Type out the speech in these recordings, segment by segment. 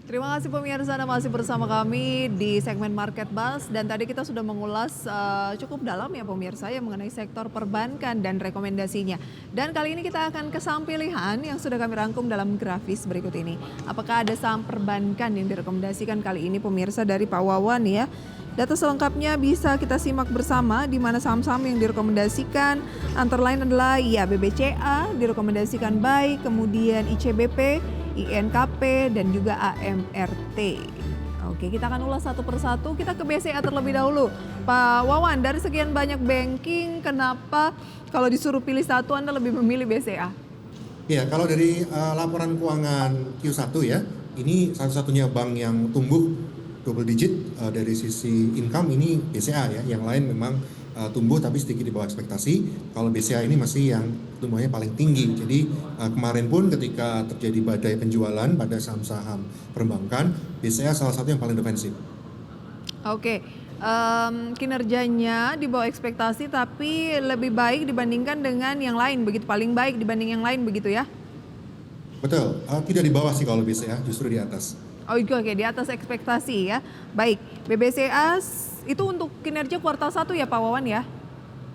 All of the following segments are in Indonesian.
Terima kasih pemirsa, Anda masih bersama kami di segmen Market Buzz dan tadi kita sudah mengulas cukup dalam ya pemirsa yang mengenai sektor perbankan dan rekomendasinya. Dan kali ini kita akan ke saham pilihan yang sudah kami rangkum dalam grafis berikut ini. Apakah ada saham perbankan yang direkomendasikan kali ini pemirsa dari Pak Wawan ya? Data selengkapnya bisa kita simak bersama di mana saham-saham yang direkomendasikan antara lain adalah ya BBCA direkomendasikan buy, kemudian ICBP, INKP, dan juga AMRT. Oke, kita akan ulas satu persatu. Kita ke BCA terlebih dahulu. Pak Wawan, dari sekian banyak banking, kenapa kalau disuruh pilih satu Anda lebih memilih BCA? Ya, kalau dari laporan keuangan Q1 ya, ini satu-satunya bank yang tumbuh double digit dari sisi income ini BCA ya. Yang lain memang tumbuh tapi sedikit di bawah ekspektasi. Kalau BCA ini masih yang tumbuhnya paling tinggi. Jadi kemarin pun ketika terjadi badai penjualan pada saham-saham perbankan, BCA salah satu yang paling defensif. Oke, kinerjanya di bawah ekspektasi tapi lebih baik dibandingkan dengan yang lain, begitu paling baik dibanding yang lain begitu ya? Betul, tidak di bawah sih kalau BCA, justru di atas. Oh itu oke, di atas ekspektasi ya. Baik, BBCA itu untuk kinerja kuartal 1 ya Pak Wawan ya?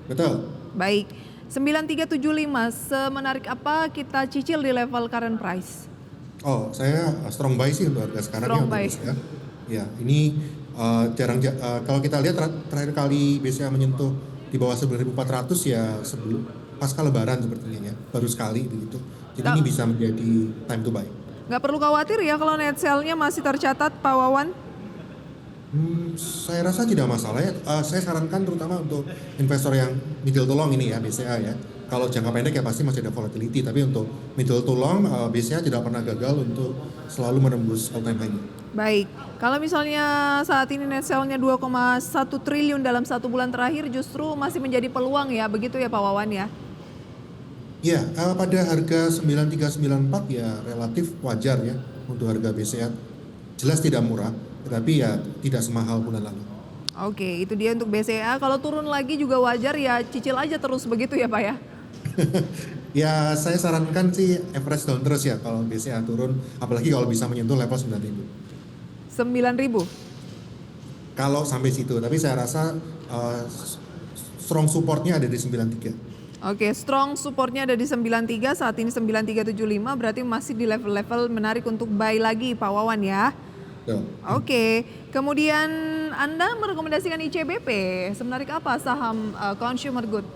Betul. Baik, 9375, semenarik apa kita cicil di level current price? Oh, saya strong buy sih untuk harga sekarang ya Strong untuk buy. BCA. Ya, ini kalau kita lihat terakhir kali BCA menyentuh di bawah 9.400 ya sebelum pasca Lebaran sepertinya ya, baru sekali begitu. Jadi ini bisa menjadi time to buy. Nggak perlu khawatir ya kalau net sale-nya masih tercatat Pak Wawan? Saya rasa tidak masalah ya. Saya sarankan terutama untuk investor yang middle to long ini ya BCA ya. Kalau jangka pendek ya pasti masih ada volatility, tapi untuk middle to long BCA tidak pernah gagal untuk selalu menembus all time high. Baik, kalau misalnya saat ini net sale-nya 2,1 triliun dalam 1 bulan terakhir justru masih menjadi peluang ya, begitu ya Pak Wawan ya? Ya, pada harga 9394 ya relatif wajar ya untuk harga BCA. Jelas tidak murah, tetapi ya tidak semahal bulan lalu. Oke, itu dia untuk BCA. Kalau turun lagi juga wajar ya, cicil aja terus begitu ya Pak ya? Ya, saya sarankan sih average down terus ya kalau BCA turun, apalagi kalau bisa menyentuh level 9.000. 9.000. Kalau sampai situ, tapi saya rasa strong supportnya ada di 93. Oke, strong supportnya ada di 93, saat ini 9375, berarti masih di level-level menarik untuk buy lagi Pak Wawan ya. Tuh. Oke, kemudian Anda merekomendasikan ICBP, semenarik apa saham consumer good?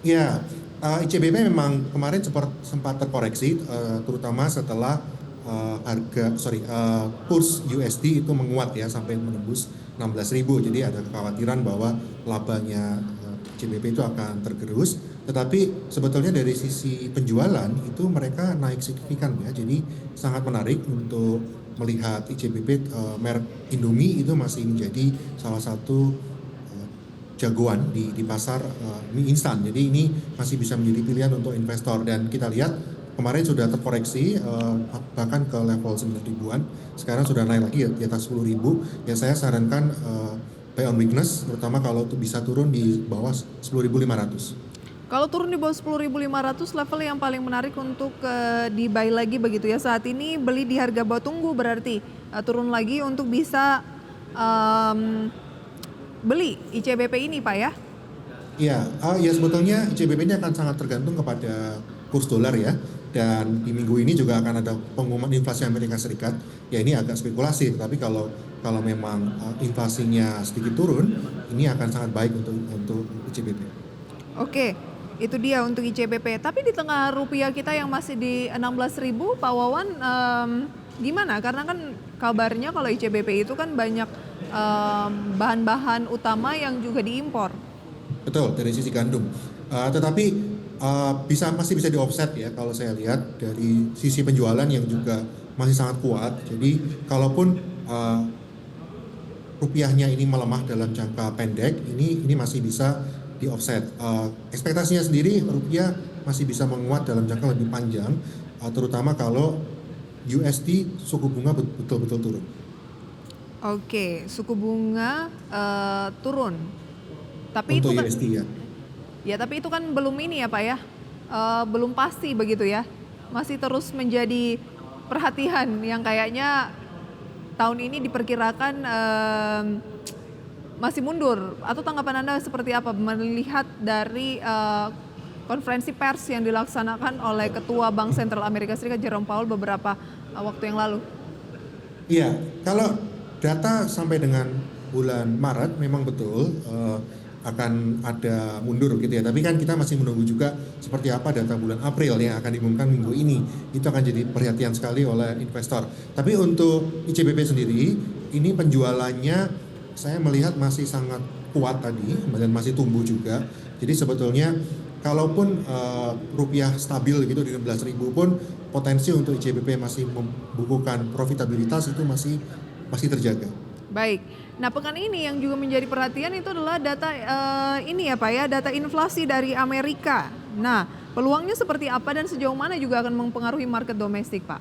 Ya, ICBP memang kemarin sempat terkoreksi, terutama setelah kurs USD itu menguat ya sampai menembus 16.000. Jadi ada kekhawatiran bahwa labanya ICBP itu akan tergerus. Tetapi sebetulnya dari sisi penjualan itu mereka naik signifikan ya. Jadi sangat menarik untuk melihat ICBP merek Indomie itu masih menjadi salah satu jagoan di pasar mie instan. Jadi ini masih bisa menjadi pilihan untuk investor dan kita lihat kemarin sudah terkoreksi bahkan ke level 9.000-an. Sekarang sudah naik lagi di atas 10.000. Ya saya sarankan buy on weakness terutama kalau bisa turun di bawah 10.500. Kalau turun di bawah 10.500 level yang paling menarik untuk di buy lagi begitu ya. Saat ini beli di harga bawah tunggu berarti turun lagi untuk bisa beli ICBP ini Pak ya? Iya, ya sebetulnya ICBP ini akan sangat tergantung kepada kurs dolar ya. Dan di minggu ini juga akan ada pengumuman inflasi Amerika Serikat. Ya ini agak spekulasi, tapi kalau memang inflasinya sedikit turun, ini akan sangat baik untuk ICBP. Oke, itu dia untuk ICBP. Tapi di tengah rupiah kita yang masih di 16.000, Pak Wawan gimana? Karena kan kabarnya kalau ICBP itu kan banyak bahan-bahan utama yang juga diimpor. Betul, dari sisi gandum. Tetapi masih bisa di offset ya kalau saya lihat dari sisi penjualan yang juga masih sangat kuat. Jadi kalaupun rupiahnya ini melemah dalam jangka pendek, ini masih bisa di offset. Ekspektasinya sendiri rupiah masih bisa menguat dalam jangka lebih panjang, terutama kalau USD suku bunga betul-betul turun. Oke, suku bunga turun. Tapi Untuk itu kan USD ya. ya, tapi itu kan belum ini ya Pak ya. Belum pasti begitu ya. Masih terus menjadi perhatian yang kayaknya tahun ini diperkirakan masih mundur, atau tanggapan Anda seperti apa melihat dari konferensi pers yang dilaksanakan oleh Ketua Bank Sentral Amerika Serikat Jerome Powell beberapa waktu yang lalu? Iya, kalau data sampai dengan bulan Maret memang betul akan ada mundur gitu ya. Tapi kan kita masih menunggu juga seperti apa data bulan April yang akan diumumkan minggu ini. Itu akan jadi perhatian sekali oleh investor. Tapi untuk ICBP sendiri, ini penjualannya saya melihat masih sangat kuat tadi dan masih tumbuh juga. Jadi sebetulnya kalaupun rupiah stabil gitu di 16.000 pun potensi untuk ICBP masih membukukan profitabilitas itu masih terjaga. Baik. Nah, pekan ini yang juga menjadi perhatian itu adalah data ini ya Pak ya, data inflasi dari Amerika. Nah, peluangnya seperti apa dan sejauh mana juga akan mempengaruhi market domestik, Pak?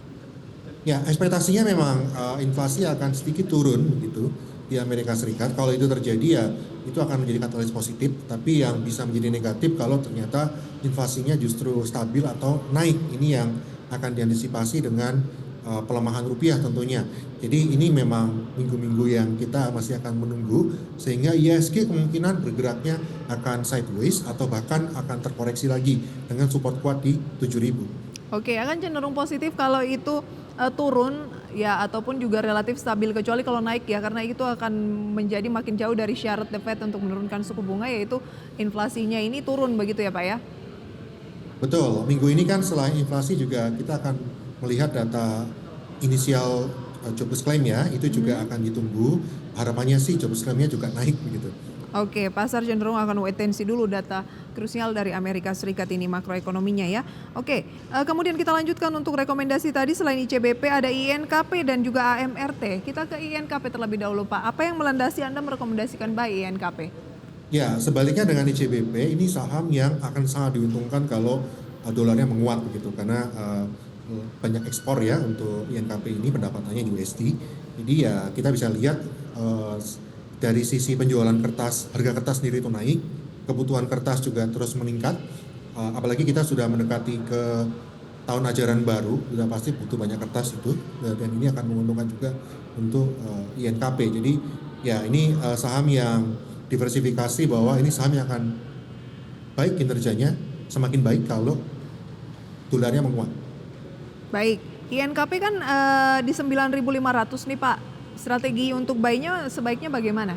Ya, ekspektasinya memang inflasi akan sedikit turun begitu di Amerika Serikat. Kalau itu terjadi ya itu akan menjadi katalis positif, tapi yang bisa menjadi negatif kalau ternyata inflasinya justru stabil atau naik. Ini yang akan diantisipasi dengan pelemahan rupiah tentunya. Jadi ini memang minggu-minggu yang kita masih akan menunggu, sehingga IHSG kemungkinan bergeraknya akan sideways atau bahkan akan terkoreksi lagi dengan support kuat di 7.000. Oke, akan cenderung positif kalau itu turun ya, ataupun juga relatif stabil, kecuali kalau naik ya, karena itu akan menjadi makin jauh dari syarat The Fed untuk menurunkan suku bunga, yaitu inflasinya ini turun begitu ya Pak ya? Betul, minggu ini kan selain inflasi juga kita akan melihat data inisial jobless claim ya, itu juga akan ditunggu. Harapannya sih jobless claim-nya juga naik begitu. Oke, pasar cenderung akan wait and see dulu data krusial dari Amerika Serikat ini makroekonominya ya. Oke, kemudian kita lanjutkan untuk rekomendasi tadi. Selain ICBP ada INKP dan juga AMRT. Kita ke INKP terlebih dahulu Pak. Apa yang melandasi Anda merekomendasikan buy INKP? Ya, sebaliknya dengan ICBP, ini saham yang akan sangat diuntungkan kalau dolarnya menguat begitu, karena banyak ekspor ya untuk INKP ini, pendapatannya USD. Jadi ya kita bisa lihat dari sisi penjualan kertas, harga kertas sendiri itu naik, kebutuhan kertas juga terus meningkat, apalagi kita sudah mendekati ke tahun ajaran baru, sudah pasti butuh banyak kertas itu, dan ini akan menguntungkan juga untuk INKP. Jadi ya ini saham yang diversifikasi, bahwa ini saham yang akan baik kinerjanya, semakin baik kalau dolarnya menguat. Baik, INKP kan di 9.500 nih Pak. Strategi untuk buy-nya sebaiknya bagaimana?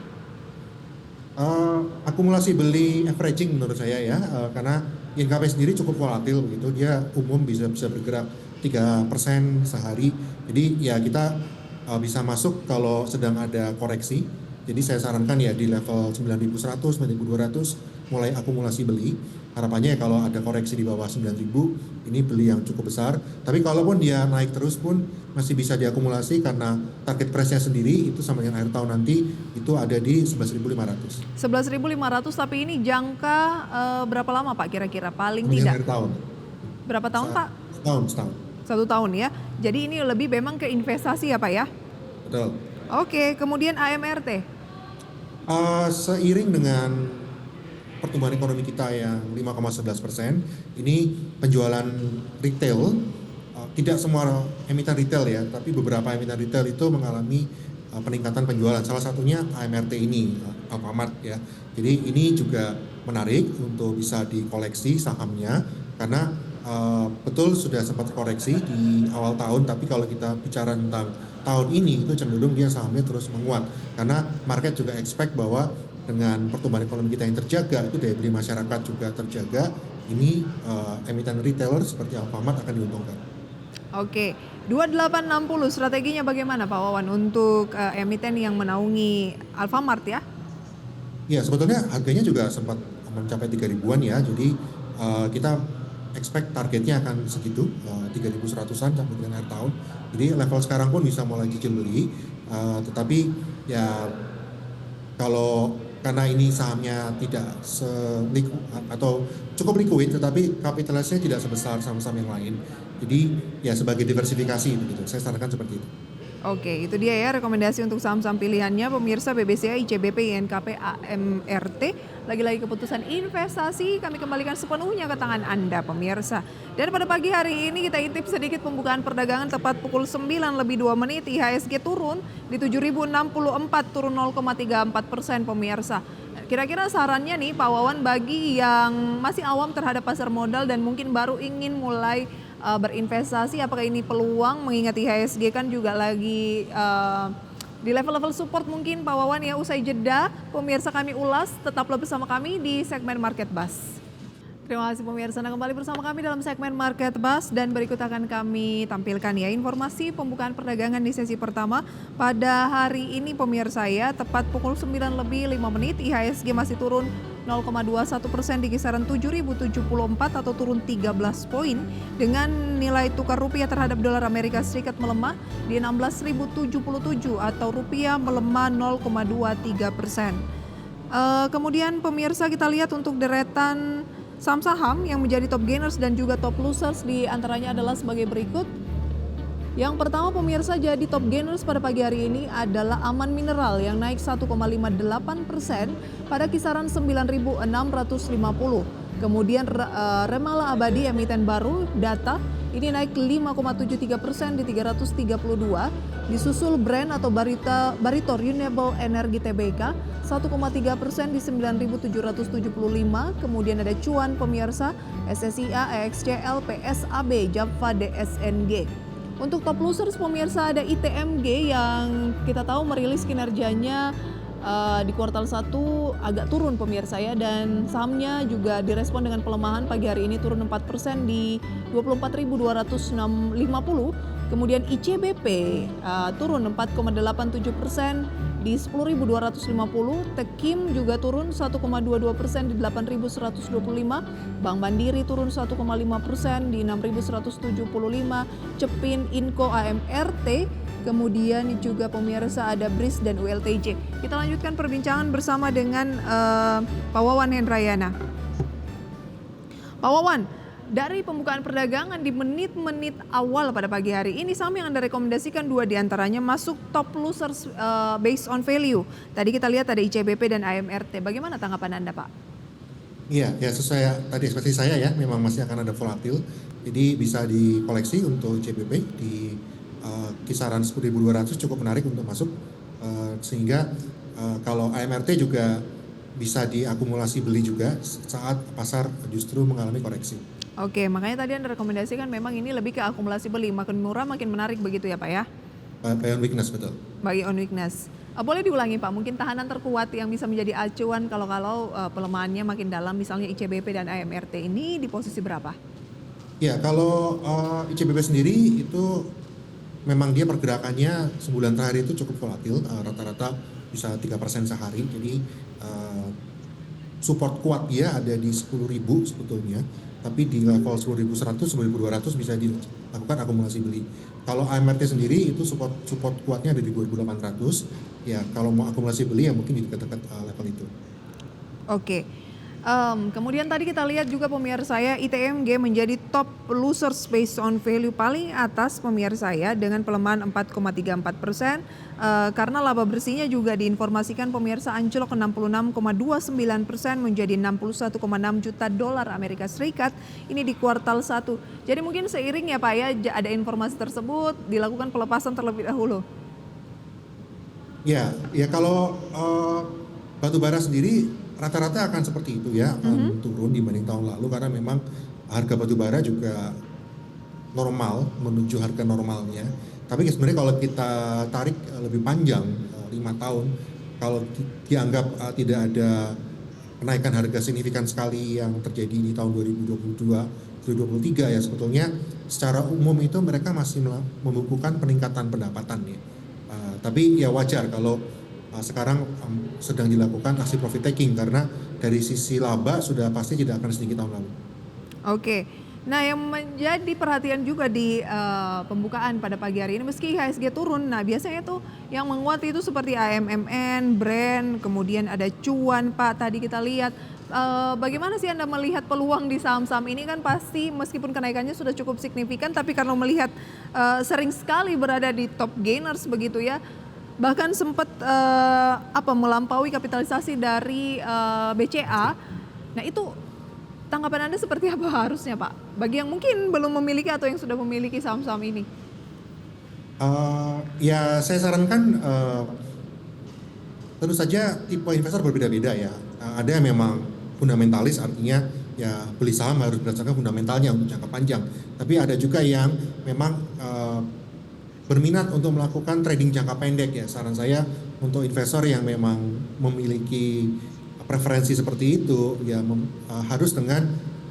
Akumulasi beli averaging menurut saya ya, karena INKP sendiri cukup volatil begitu, dia umum bisa bergerak 3% sehari. Jadi ya kita bisa masuk kalau sedang ada koreksi. Jadi saya sarankan ya di level 9.100, 9.200 mulai akumulasi beli. Harapannya ya kalau ada koreksi di bawah 9.000 ini beli yang cukup besar. Tapi kalaupun dia naik terus pun masih bisa diakumulasi, karena target price-nya sendiri itu sampai dengan akhir tahun nanti itu ada di 11.500. 11.500, tapi ini jangka berapa lama Pak kira-kira paling Sampai tidak? akhir tahun. Berapa tahun Pak? Setahun. 1 tahun ya. Jadi ini lebih memang ke investasi ya Pak ya? Betul. Oke, kemudian AMRT. Seiring dengan pertumbuhan ekonomi kita yang 5,11%, ini penjualan retail, tidak semua emiten retail ya, tapi beberapa emiten retail itu mengalami peningkatan penjualan. Salah satunya AMRT ini, Alfamart ya. Jadi ini juga menarik untuk bisa dikoleksi sahamnya, karena betul sudah sempat koreksi di awal tahun, tapi kalau kita bicara tentang tahun ini itu cenderung dia sahamnya terus menguat, karena market juga expect bahwa dengan pertumbuhan ekonomi kita yang terjaga, itu daya beli masyarakat juga terjaga, ini emiten retailer seperti Alfamart akan diuntungkan. Oke, 2860 strateginya bagaimana Pak Wawan untuk emiten yang menaungi Alfamart ya? Ya, sebetulnya harganya juga sempat mencapai 3.000-an ya, jadi kita expect targetnya akan segitu, 3.100-an sampai dengan akhir tahun. Jadi level sekarang pun bisa mulai cicil beli, tetapi ya kalau karena ini sahamnya tidak atau cukup liquid, tetapi kapitalisasinya tidak sebesar saham-saham yang lain. Jadi ya sebagai diversifikasi begitu, saya sarankan seperti itu. Oke, itu dia ya rekomendasi untuk saham-saham pilihannya pemirsa BBCA, ICBP, INKP, AMRT. Lagi-lagi keputusan investasi kami kembalikan sepenuhnya ke tangan Anda pemirsa. Dan pada pagi hari ini kita intip sedikit pembukaan perdagangan tepat pukul 9 lebih 2 menit IHSG turun di 7.064 turun 0,34% pemirsa. Kira-kira sarannya nih Pak Wawan bagi yang masih awam terhadap pasar modal dan mungkin baru ingin mulai berinvestasi, apakah ini peluang mengingat IHSG kan juga lagi di level-level support mungkin Pak Wawan ya. Usai jeda pemirsa kami ulas, tetaplah bersama kami di segmen Market Buzz. Terima kasih pemirsa, Anda kembali bersama kami dalam segmen Market Buzz dan berikut akan kami tampilkan ya informasi pembukaan perdagangan di sesi pertama pada hari ini pemirsa ya, tepat pukul 9 lebih 5 menit IHSG masih turun 0,21% di kisaran 7.074 atau turun 13 poin dengan nilai tukar rupiah terhadap dolar Amerika Serikat melemah di 16.077 atau rupiah melemah 0,23%. Kemudian pemirsa kita lihat untuk deretan saham-saham yang menjadi top gainers dan juga top losers di antaranya adalah sebagai berikut. Yang pertama pemirsa jadi top gainers pada pagi hari ini adalah Aman Mineral yang naik 1,58% pada kisaran 9.650. Kemudian Remala Abadi emiten baru data ini naik 5,73% di 332. Disusul Brand atau Barito Renewable Energy Tbk 1,3% di 9.775. Kemudian ada Cuan pemirsa SSIA, EXCL, PSAB, Java, DSNG. Untuk top losers pemirsa ada ITMG yang kita tahu merilis kinerjanya di kuartal 1 agak turun pemirsa ya, dan sahamnya juga direspon dengan pelemahan pagi hari ini turun 4% di 24.250. Kemudian ICBP turun 4,87% di 10.250. Tekim juga turun 1,22% di 8.125. Bank Mandiri turun 1,5% di 6.175. Cepin, Inco, AMRT. Kemudian juga pemirsa ada BRIS dan ULTJ. Kita lanjutkan perbincangan bersama dengan Pak Wawan Hendrayana. Pak Wawan, dari pembukaan perdagangan di menit-menit awal pada pagi hari ini saham yang Anda rekomendasikan 2 diantaranya masuk top losers based on value. Tadi kita lihat ada ICBP dan AMRT. Bagaimana tanggapan Anda Pak? Iya, ya sesuai tadi ekspektasi saya ya, memang masih akan ada volatil. Jadi bisa dikoleksi untuk ICBP di kisaran 10.200 cukup menarik untuk masuk, sehingga kalau AMRT juga bisa diakumulasi beli juga saat pasar justru mengalami koreksi. Oke, makanya tadi Anda rekomendasikan memang ini lebih ke akumulasi beli, makin murah makin menarik begitu ya Pak ya? Buy on weakness, betul. Buy on weakness. Boleh diulangi Pak, mungkin tahanan terkuat yang bisa menjadi acuan kalau pelemahannya makin dalam misalnya ICBP dan AMRT ini di posisi berapa? Ya, kalau ICBP sendiri itu memang dia pergerakannya sebulan terakhir itu cukup volatil, rata-rata bisa 3% sehari. Jadi support kuat dia ada di 10.000 sebetulnya, tapi di level 10.100, 10.200 bisa dilakukan akumulasi beli. Kalau AMRT sendiri itu support kuatnya ada di 2.800. Ya, kalau mau akumulasi beli ya mungkin di dekat-dekat level itu. Oke. Kemudian tadi kita lihat juga pemirsa ya, ITMG menjadi top losers based on value paling atas pemirsa ya dengan pelemahan 4,34%, karena laba bersihnya juga diinformasikan pemirsa anjlok ke 66,29% menjadi 61,6 juta dolar Amerika Serikat ini di kuartal 1. Jadi mungkin seiring ya Pak ya ada informasi tersebut dilakukan pelepasan terlebih dahulu. Ya kalau batubara sendiri rata-rata akan seperti itu ya, akan turun dibanding tahun lalu karena memang harga batubara juga normal menuju harga normalnya. Tapi sebenarnya kalau kita tarik lebih panjang 5 tahun, kalau dianggap tidak ada kenaikan harga signifikan sekali yang terjadi di tahun 2022, 2023 ya, sebetulnya secara umum itu mereka masih membukukan peningkatan pendapatan ya. Tapi ya wajar kalau sekarang sedang dilakukan aksi profit taking karena dari sisi laba sudah pasti tidak akan sedikit tahun lalu. Oke, nah yang menjadi perhatian juga di pembukaan pada pagi hari ini meski IHSG turun, nah biasanya tuh yang menguat itu seperti AMMN, Brand, kemudian ada Cuan Pak tadi kita lihat, bagaimana sih Anda melihat peluang di saham-saham ini? Kan pasti meskipun kenaikannya sudah cukup signifikan, tapi karena melihat sering sekali berada di top gainers begitu ya, bahkan sempat melampaui kapitalisasi dari BCA. Nah itu tanggapan Anda seperti apa harusnya Pak? Bagi yang mungkin belum memiliki atau yang sudah memiliki saham-saham ini. Ya saya sarankan tentu saja tipe investor berbeda-beda ya. Ada yang memang fundamentalis, artinya ya beli saham harus berdasarkan fundamentalnya untuk jangka panjang. Tapi ada juga yang memang berminat untuk melakukan trading jangka pendek ya. Saran saya untuk investor yang memang memiliki preferensi seperti itu ya harus dengan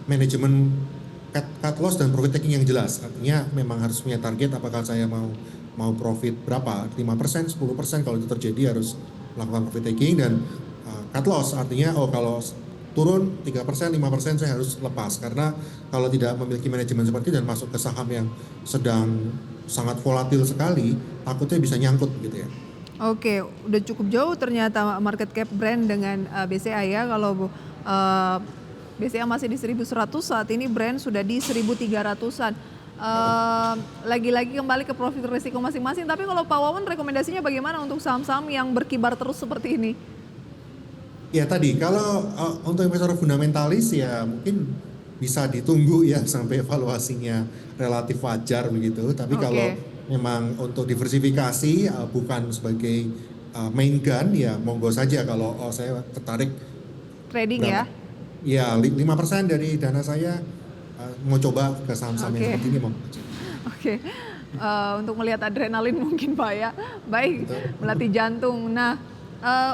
manajemen cut loss dan profit taking yang jelas. Artinya memang harus punya target, apakah saya mau profit berapa, 5%, 10%, kalau itu terjadi harus melakukan profit taking, dan cut loss artinya kalau turun 3%, 5% saya harus lepas, karena kalau tidak memiliki manajemen seperti dan masuk ke saham yang sedang sangat volatil sekali, takutnya bisa nyangkut gitu ya. Oke, udah cukup jauh ternyata market cap brand dengan BCA ya. Kalau BCA masih di 1.100, saat ini brand sudah di 1.300-an. Lagi-lagi kembali ke profit risiko masing-masing. Tapi kalau Pak Wawan rekomendasinya bagaimana untuk saham-saham yang berkibar terus seperti ini? Ya tadi, kalau untuk investor fundamentalis ya mungkin bisa ditunggu ya sampai evaluasinya relatif wajar begitu. Tapi kalau memang untuk diversifikasi bukan sebagai main gun ya monggo saja. Kalau saya tertarik trading berapa? Ya 5% dari dana saya mau coba ke saham-saham yang seperti ini. Oke. Untuk melihat adrenalin mungkin Pak ya. Baik, melatih jantung. Nah,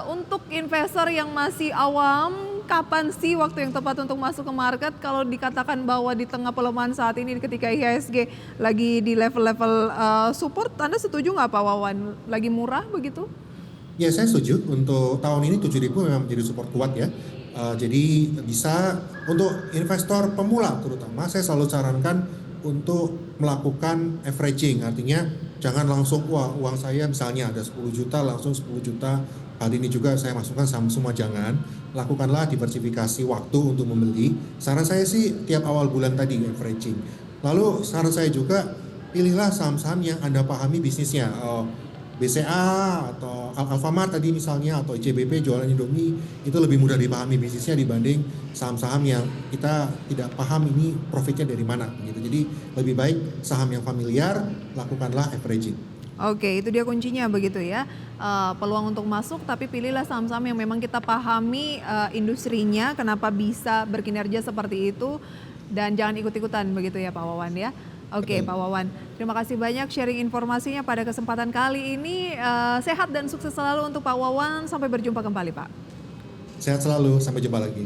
untuk investor yang masih awam, kapan sih waktu yang tepat untuk masuk ke market? Kalau dikatakan bahwa di tengah pelemahan saat ini ketika IHSG lagi di level-level support, Anda setuju nggak Pak Wawan? Lagi murah begitu? Ya saya setuju, untuk tahun ini 7.000 memang menjadi support kuat ya. Jadi bisa untuk investor pemula terutama saya selalu sarankan untuk melakukan averaging, artinya jangan langsung uang saya misalnya ada 10 juta langsung 10 juta kali ini juga saya masukkan saham semua, jangan. Lakukanlah diversifikasi waktu untuk membeli. Saran saya sih tiap awal bulan tadi averaging. Lalu saran saya juga pilihlah saham-saham yang Anda pahami bisnisnya. BCA atau Alfamart tadi misalnya, atau ICBP jualan Indomie, itu lebih mudah dipahami bisnisnya dibanding saham-saham yang kita tidak paham ini profitnya dari mana gitu. Jadi lebih baik saham yang familiar, lakukanlah averaging. Oke, itu dia kuncinya begitu ya. Peluang untuk masuk, tapi pilihlah saham-saham yang memang kita pahami industrinya, kenapa bisa berkinerja seperti itu, dan jangan ikut-ikutan begitu ya Pak Wawan ya. Oke, Pak Wawan, terima kasih banyak sharing informasinya pada kesempatan kali ini. Sehat dan sukses selalu untuk Pak Wawan. Sampai berjumpa kembali Pak. Sehat selalu, sampai jumpa lagi.